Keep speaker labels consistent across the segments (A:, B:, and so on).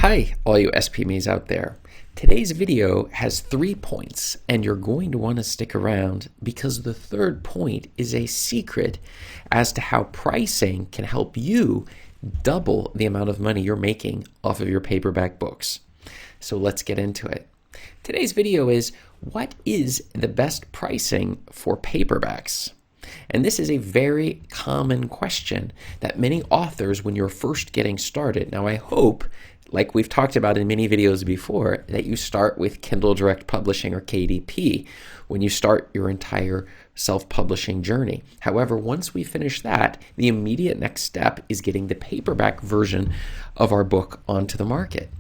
A: Hi, all you SPMEs out there. Today's video has 3 points, and you're going to want to stick around because the third point is a secret as to how pricing can help you double the amount of money you're making off of your paperback books. So let's get into it. Today's video is, what is the best pricing for paperbacks? And this is a very common question that many authors, when you're first getting started, now I hope, like we've talked about in many videos before, that you start with Kindle Direct Publishing or KDP when you start your entire self-publishing journey. However, once we finish that, the immediate next step is getting the paperback version of our book onto the market.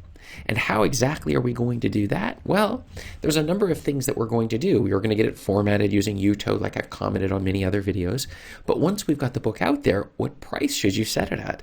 A: And how exactly are we going to do that? Well, there's a number of things that we're going to do. We are going to get it formatted using Jutoh, like I've commented on many other videos. But once we've got the book out there, what price should you set it at?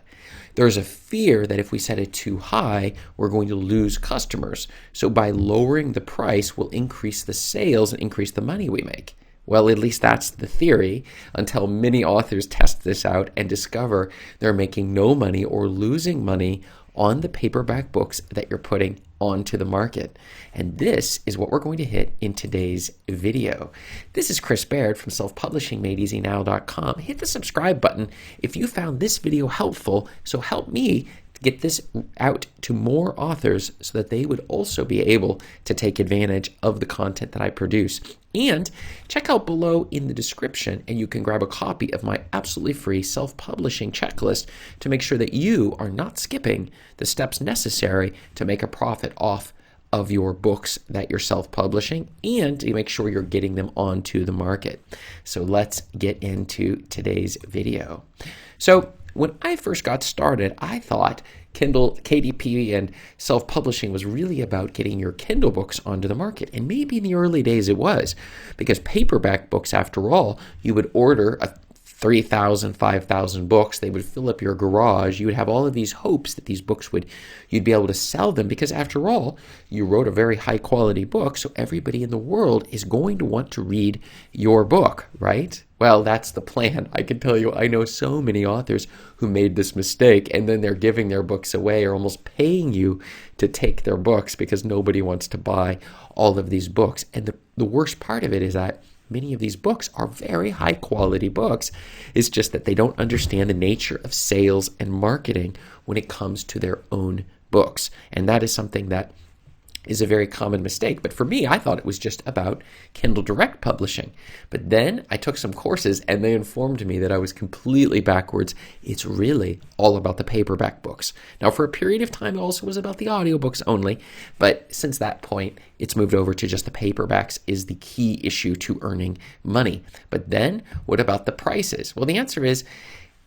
A: There's a fear that if we set it too high, we're going to lose customers. So by lowering the price, we'll increase the sales and increase the money we make. Well, at least that's the theory, until many authors test this out and discover they're making no money or losing money on the paperback books that you're putting onto the market. And this is what we're going to hit in today's video. This is Chris Baird from selfpublishingmadeeasynow.com. Hit the subscribe button if you found this video helpful, so help me get this out to more authors so that they would also be able to take advantage of the content that I produce. And check out below in the description and you can grab a copy of my absolutely free self-publishing checklist to make sure that you are not skipping the steps necessary to make a profit off of your books that you're self-publishing and to make sure you're getting them onto the market. So let's get into today's video. So when I first got started, I thought Kindle, KDP, and self-publishing was really about getting your Kindle books onto the market. And maybe in the early days it was, because paperback books, after all, you would order 3,000, 5,000 books. They would fill up your garage. You would have all of these hopes that these books you'd be able to sell them because, after all, you wrote a very high quality book, so everybody in the world is going to want to read your book, right? Well, that's the plan. I can tell you, I know so many authors who made this mistake, and then they're giving their books away or almost paying you to take their books because nobody wants to buy all of these books. And the worst part of it is that many of these books are very high quality books. It's just that they don't understand the nature of sales and marketing when it comes to their own books. And that is something that is a very common mistake. But for me, I thought it was just about Kindle Direct Publishing. But then I took some courses and they informed me that I was completely backwards. It's really all about the paperback books. Now, for a period of time, it also was about the audiobooks only. But since that point, it's moved over to just the paperbacks is the key issue to earning money. But then what about the prices? Well, the answer is,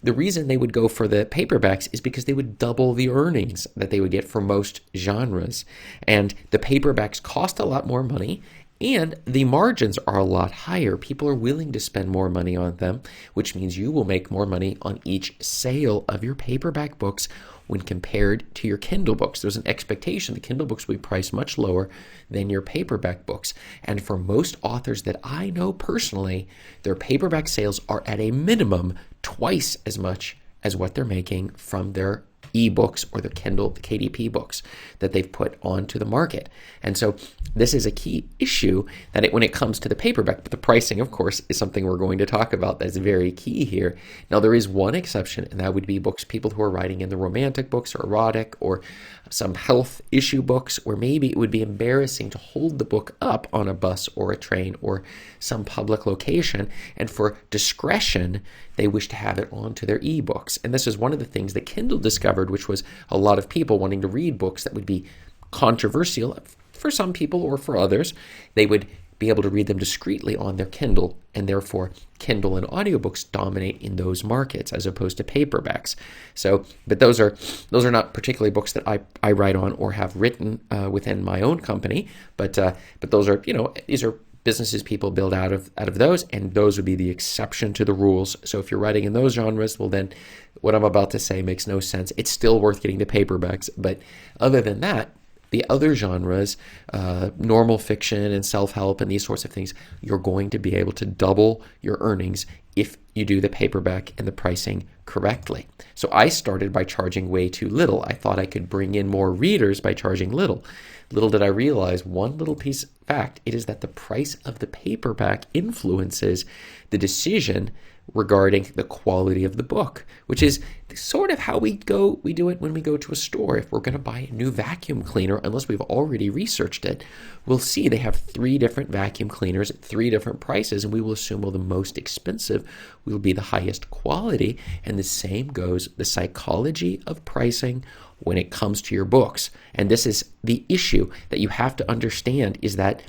A: the reason they would go for the paperbacks is because they would double the earnings that they would get for most genres. And the paperbacks cost a lot more money and the margins are a lot higher. People are willing to spend more money on them, which means you will make more money on each sale of your paperback books when compared to your Kindle books. There's an expectation the Kindle books will be priced much lower than your paperback books. And for most authors that I know personally, their paperback sales are at a minimum twice as much as what they're making from their ebooks or the Kindle, the KDP books that they've put onto the market. And so this is a key issue that when it comes to the paperback, but the pricing, of course, is something we're going to talk about that's very key here. Now, there is one exception, and that would be people who are writing in the romantic books or erotic or some health issue books, where maybe it would be embarrassing to hold the book up on a bus or a train or some public location, and for discretion, they wish to have it onto their ebooks. And this is one of the things that Kindle discovered, which was a lot of people wanting to read books that would be controversial for some people or for others. They would be able to read them discreetly on their Kindle, and therefore Kindle and audiobooks dominate in those markets as opposed to paperbacks. So, but those are not particularly books that I write on or have written within my own company, but those are, these are businesses people build out of those, and those would be the exception to the rules. So if you're writing in those genres, well then what I'm about to say makes no sense. It's still worth getting the paperbacks, but other than that, The other genres, normal fiction and self-help and these sorts of things, you're going to be able to double your earnings if you do the paperback and the pricing correctly. So I started by charging way too little. I thought I could bring in more readers by charging little. Little did I realize one little piece of fact, it is that the price of the paperback influences the decision regarding the quality of the book, which is sort of how we do it when we go to a store. If we're going to buy a new vacuum cleaner, unless we've already researched it, we'll see they have 3 different vacuum cleaners at 3 different prices, and we will assume, well, the most expensive will be the highest quality. And the same goes the psychology of pricing when it comes to your books. And this is the issue that you have to understand, is that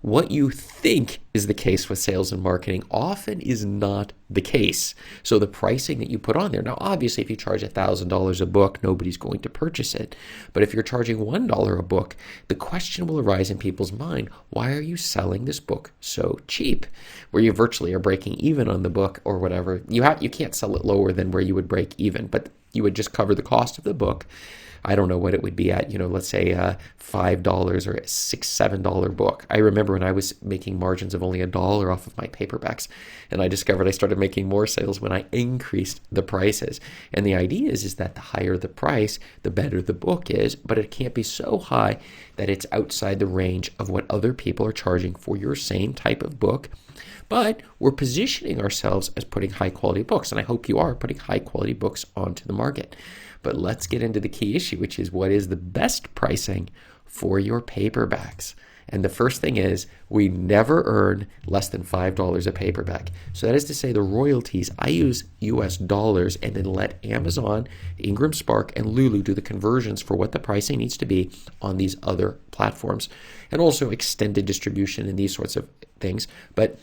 A: what you think is the case with sales and marketing often is not the case. So the pricing that you put on there, now obviously if you charge $1,000 a book, nobody's going to purchase it. But if you're charging $1 a book, the question will arise in people's mind, why are you selling this book so cheap? Where you virtually are breaking even on the book or whatever. You can't sell it lower than where you would break even, but you would just cover the cost of the book. I don't know what it would be at, let's say $5 or a $6, $7 book. I remember when I was making margins of only $1 off of my paperbacks, and I discovered I started making more sales when I increased the prices. And the idea is that the higher the price, the better the book is, but it can't be so high that it's outside the range of what other people are charging for your same type of book. But we're positioning ourselves as putting high quality books, and I hope you are putting high quality books onto the market. But let's get into the key issue, which is what is the best pricing for your paperbacks. And the first thing is, we never earn less than $5 a paperback. So that is to say, the royalties, I use US dollars and then let Amazon, Ingram Spark, and Lulu do the conversions for what the pricing needs to be on these other platforms. And also extended distribution and these sorts of things. But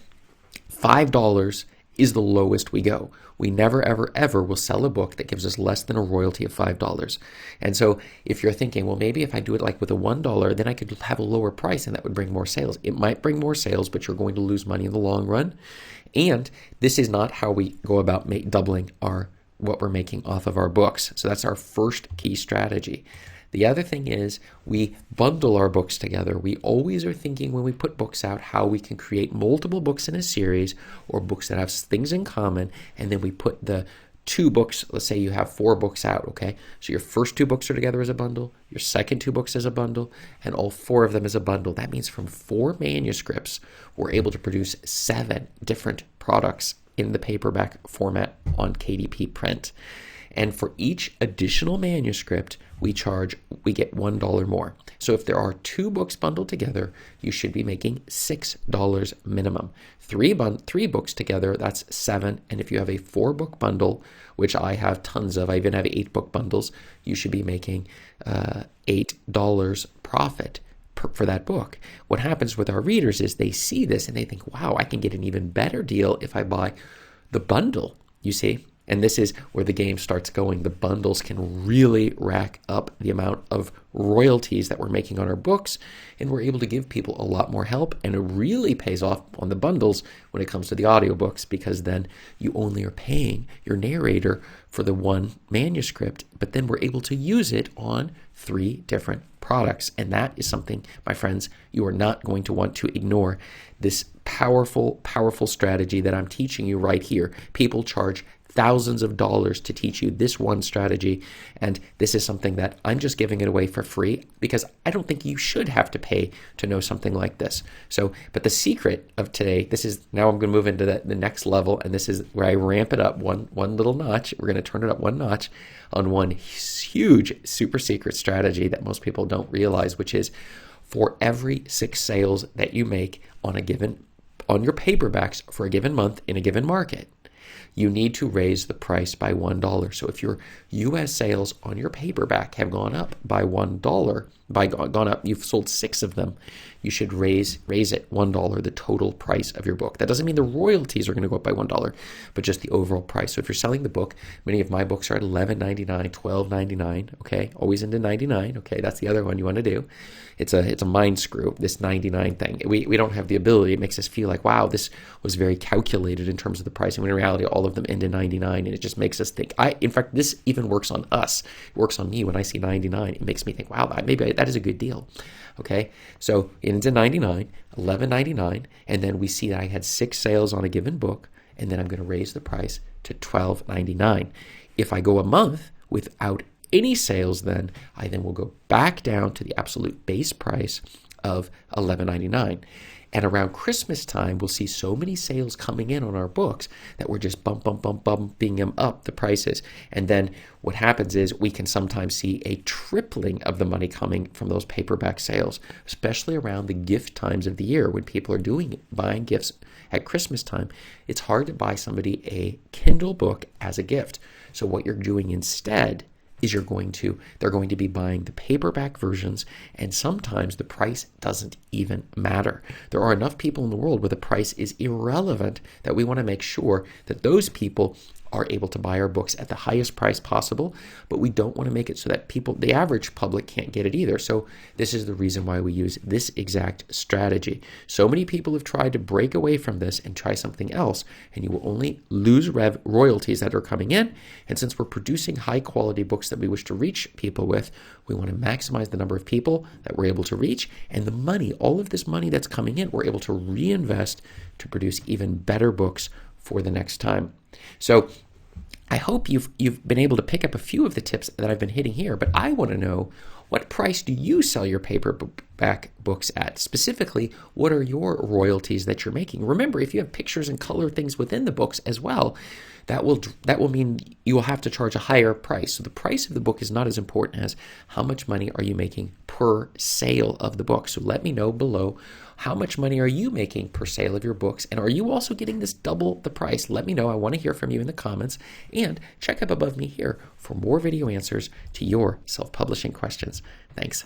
A: $5 is the lowest we go. We never, ever, ever will sell a book that gives us less than a royalty of $5. And so if you're thinking, well, maybe if I do it like with a $1, then I could have a lower price and that would bring more sales. It might bring more sales, but you're going to lose money in the long run. And this is not how we go about doubling what we're making off of our books. So that's our first key strategy. The other thing is we bundle our books together. We always are thinking when we put books out how we can create multiple books in a series or books that have things in common, and then we put the 2 books, let's say you have 4 books out, okay? So your first 2 books are together as a bundle, your second 2 books as a bundle, and all 4 of them as a bundle. That means from 4 manuscripts, we're able to produce 7 different products in the paperback format on KDP print. And for each additional manuscript, we get $1 more. So if there are 2 books bundled together, you should be making $6 minimum. 3 books together, that's $7. And if you have a 4-book bundle, which I have tons of, I even have 8-book bundles, you should be making $8 profit for that book. What happens with our readers is they see this and they think, wow, I can get an even better deal if I buy the bundle, you see? And this is where the game starts going. The bundles can really rack up the amount of royalties that we're making on our books, and we're able to give people a lot more help, and it really pays off on the bundles when it comes to the audiobooks, because then you only are paying your narrator for the 1 manuscript, but then we're able to use it on 3 different products. And that is something, my friends, you are not going to want to ignore. This powerful, powerful strategy that I'm teaching you right here. People charge thousands of dollars to teach you this one strategy, and this is something that I'm just giving it away for free because I don't think you should have to pay to know something like this. So, but the secret of today, now I'm going to move into the next level, and this is where I ramp it up one little notch. We're going to turn it up 1 notch on one huge super secret strategy that most people don't realize, which is for every 6 sales that you make on your paperbacks for a given month in a given market, you need to raise the price by $1. So if your U.S. sales on your paperback have gone up by $1, you've sold 6 of them, you should raise it $1, the total price of your book. That doesn't mean the royalties are going to go up by $1, but just the overall price. So if you're selling the book, many of my books are at $11.99, $12.99, okay? Always into $99, okay? That's the other one you want to do. It's a mind screw, this $99 thing. We don't have the ability. It makes us feel like, wow, this was very calculated in terms of the pricing, when in reality, all of them end in $99, and it just makes us think. In fact, this even works on us. It works on me when I see $99. It makes me think, wow, maybe That is a good deal. Okay, so into $99, $11.99, and then we see that I had 6 sales on a given book, and then I'm going to raise the price to $12.99. If I go a month without any sales, then I then will go back down to the absolute base price of $11.99. And around Christmas time, we'll see so many sales coming in on our books that we're just bumping them up, the prices. And then what happens is we can sometimes see a tripling of the money coming from those paperback sales, especially around the gift times of the year when people are buying gifts at Christmas time. It's hard to buy somebody a Kindle book as a gift. So what you're doing instead is they're going to be buying the paperback versions, and sometimes the price doesn't even matter. There are enough people in the world where the price is irrelevant that we want to make sure that those people are able to buy our books at the highest price possible, but we don't want to make it so that the average public can't get it either. So this is the reason why we use this exact strategy. So many people have tried to break away from this and try something else, and you will only lose royalties that are coming in. And since we're producing high quality books that we wish to reach people with, we want to maximize the number of people that we're able to reach, and the money, all of this money that's coming in, we're able to reinvest to produce even better books for the next time. So I hope you've been able to pick up a few of the tips that I've been hitting here, but I want to know, what price do you sell your paperback books at? Specifically, what are your royalties that you're making? Remember, if you have pictures and color things within the books as well, that will mean you will have to charge a higher price. So the price of the book is not as important as how much money are you making per sale of the book. So let me know below, how much money are you making per sale of your books? And are you also getting this double the price? Let me know. I want to hear from you in the comments. And check up above me here for more video answers to your self-publishing questions. Thanks.